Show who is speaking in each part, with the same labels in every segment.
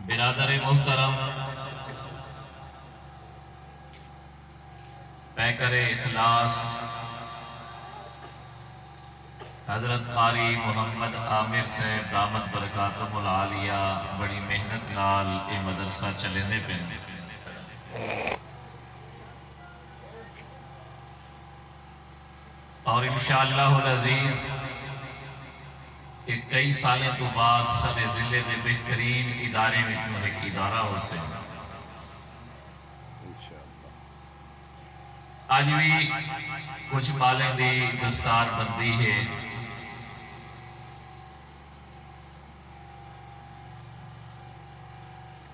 Speaker 1: برادر محترم، پیکر اخلاص حضرت قاری محمد عامر صاحب دامت برکاتہم العالیہ بڑی محنت نال یہ مدرسہ چلیندے پے اور انشاءاللہ العزیز کئی سالیں تو بعد سارے ضلع کے بہترین ادارے میں ایک ادارہ ہو سے آج بھی کچھ بالیں دی دستار بندی ہے۔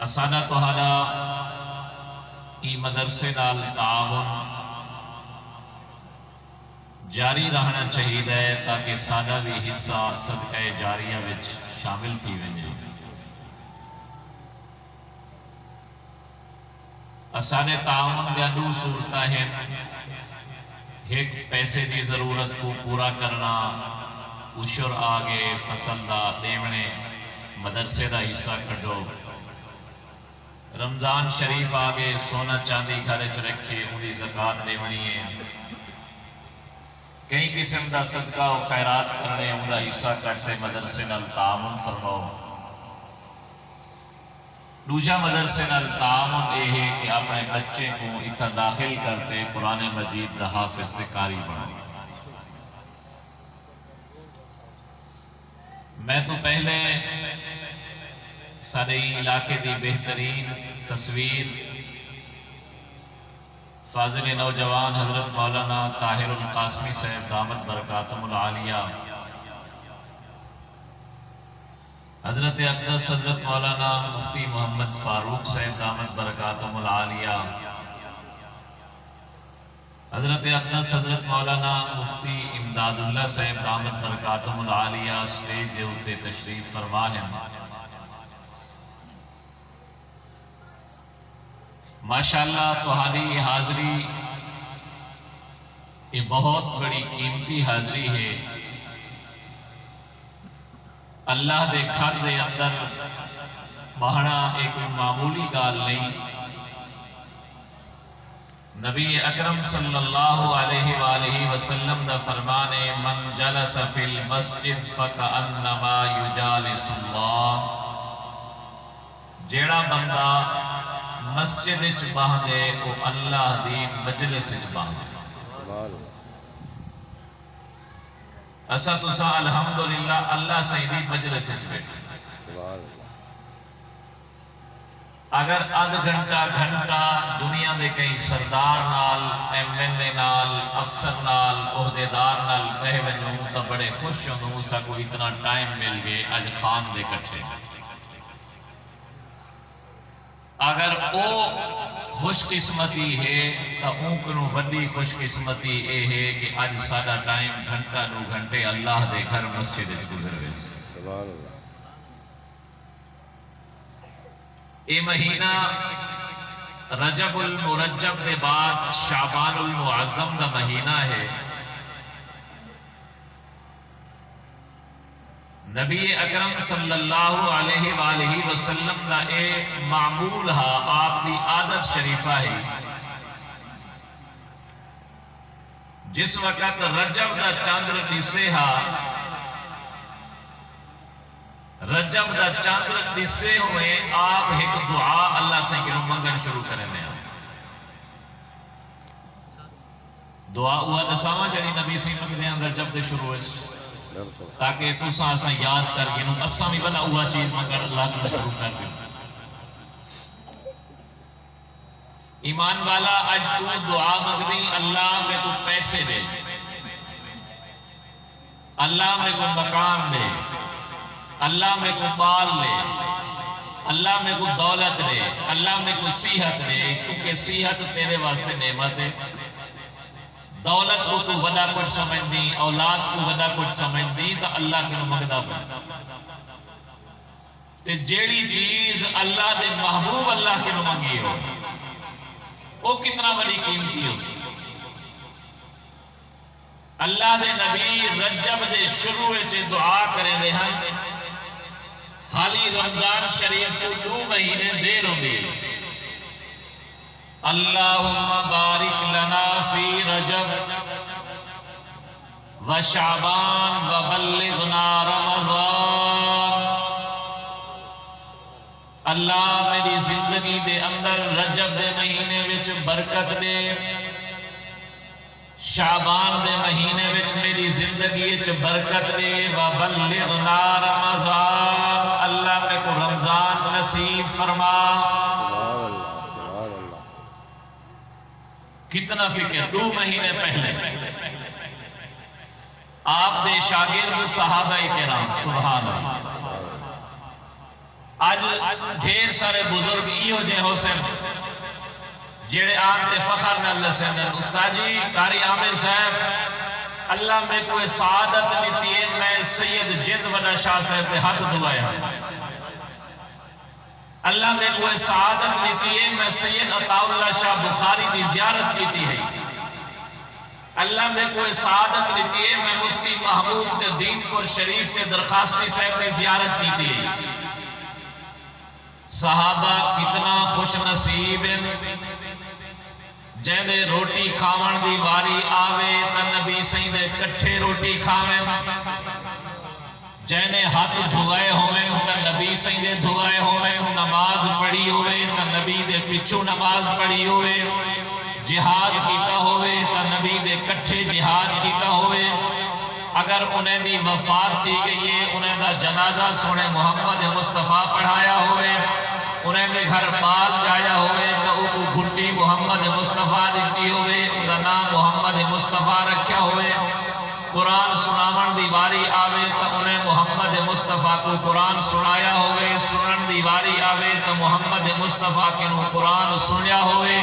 Speaker 1: اسانا تہاڈا ای مدرسے نال تعاون جاری رہنا چاہیے تاکہ ساڈا بھی حصہ صدقہ جاریہ وچ شامل تھی وجے۔ اسانے تعاون دیا دو صورتاں ہیں، ایک پیسے دی ضرورت کو پورا کرنا، عشر آگے فصل دا دیونے مدرسے دا حصہ کھڑو، رمضان شریف آگے سونا چاندی گھر چ رکھے انہی زکاة دیونی ہے، کئی قسم دا صدقہ و خیرات کرنے ان دا حصہ کٹتے مدرسے نال تعاون فرماؤ۔ دوجا مدرسے نال تعاون یہ ہے کہ اپنے بچے کو اتنا داخل کرتے قرآن مجید دا حافظ تے قاری بنائے۔ میں تو پہلے سارے علاقے دی بہترین تصویر فاضل نوجوان حضرت مولانا طاہر القاسمی صاحب دامت برکاتہم العالیہ، حضرت اقدس حضرت مولانا مفتی محمد فاروق صاحب دامت برکاتہم العالیہ، حضرت اقدس حضرت مولانا مفتی امداد اللہ صاحب دامت برکاتہم العالیہ سٹیج دے اتے تشریف فرما ہیں۔ ماشاءاللہ تہاڈی حاضری یہ بہت بڑی قیمتی حاضری ہے۔ اللہ دے گھر دے اندر بہنا ایک معمولی گال نہیں، نبی اکرم صلی اللہ علیہ وآلہ وسلم دا فرمان ہے من جلس فی المسجد فکأنما یجالس اللہ، جیڑا بندہ مسجد اچ باندے وہ اللہ دی مجلس اچ باندے۔ اسا تسا الحمدللہ اللہ سیدی مجلس اچ بیٹھے، اگر آدھ گھنٹہ دنیا دے کئی سردار نال، ایم اے نال، افسر نال، عہدیدار نال بہ ونجوں تا بڑے خوش ہوں سا کو اتنا ٹائم مل گئے اج خان دے کٹھے۔ اگر او خوش قسمتی ہے تو اون کنو بڑی خوش قسمتی اے ہے کہ آج سادہ ٹائم گھنٹہ دو گھنٹے اللہ دے گھر مسجد اچ گزر گئے سے۔ اے مہینہ رجب المرجب دے بعد شعبان المعظم دا مہینہ ہے۔ نبی اکرم صلی اللہ علیہ وآلہ وسلم دا اے معمول ہا، آپ دی عادت شریفہ ہے، جس وقت رجب دا چاندر نسے ہا، رجب دا چاندر نسے ہوئے آپ ایک دعا اللہ سے کنو منگن شروع کرنے ہیں۔ دعا ہوا نسامہ جنی نبی سے منگ دیں رجب دے شروع ہے تاکہ تو سا یاد کر کے نو اساں بھی بنا ہوا چیز مگر اللہ کو شروع کر دیں۔ ایمان والا آج تو دعا مگنی اللہ میں کو پیسے دے، اللہ میں کو مکان دے، اللہ میں کو مال لے، اللہ میں کو دولت دے، اللہ میں کو صحت دے، کیونکہ صحت تیرے واسطے نعمت ہے۔ دولت کو تو وڈا کچھ سمجھ دی، اولاد کو وڈا کچھ سمجھ دی تو اللہ کے مگدہ پڑا۔ تے جیڑی چیز اللہ دے محبوب اللہ کے منگی ہو وہ کتنا بڑی قیمتی ہو سی۔ اللہ دے نبی رجب دے شروع چے دعا کرے دے ہیں، خالی رمضان شریف کو 2 مہینے دیر ہوگی. اللہم بارک لنا فی رجب و شعبان و بلغنا رمضان. اللہ میری زندگی دے اندر رجب دے مہینے وچ برکت دے، شعبان دے مہینے وچ میری زندگی وچ برکت دے، و بلغنا رمضان، اللہ میں کو رمضان نصیب فرما. کتنا فکر 2 مہینے پہلے آپ دے شاگرد صحابہ کرام، سبحان اللہ. آج ڈھیر سارے بزرگ ایو جے ہو سے جیڑے آنتے فخر نہ لسن. استاد جی قاری عامر صاحب اللہ میں کوئی سعادت لیتی ہے، میں سید جد وڈا شاہ صاحب پہ ہاتھ دعایا. اللہ میں کوئی سعادت لیتی ہے، میں سید عطا اللہ شاہ بخاری دی زیارت کیتی ہے. اللہ میں کوئی سعادت لیتی ہے، میں مفتی محمود تے دین پور شریف تے درخواستی صاحب نے زیارت کیتی ہے. صحابہ کتنا خوش نصیب ہیں جہدے روٹی کھاون دی واری آوے تا نبی سائیں دے کٹھے روٹی کھاویں، جہنے ہاتھ دھوائے ہوئے تا نبی سائیں دے دھوائے ہوئے، نماز پڑھی ہوئے تا نبی دے پچھو نماز پڑھی ہوئے، جہاد کیتا ہوئے تا نبی دے کٹھے جہاد کیتا ہوئے. اگر انہیں دی وفات تھی گئی ہے، انہیں دا جنازہ سونے محمد مصطفیٰ پڑھایا ہوئے، انہیں دے گھر بال جایا ہوئے تو او کو گھٹی محمد مصطفیٰ دیتی ہوئے، انہا نام محمد مصطفیٰ رکھیا ہوئے. قرآن سناون دی واری آوے تو انہیں محمد مصطفیٰ کو قرآن سنایا ہوئے، سنن دی واری آوے تو محمد مصطفیٰ کے قرآن سنیا ہوئے.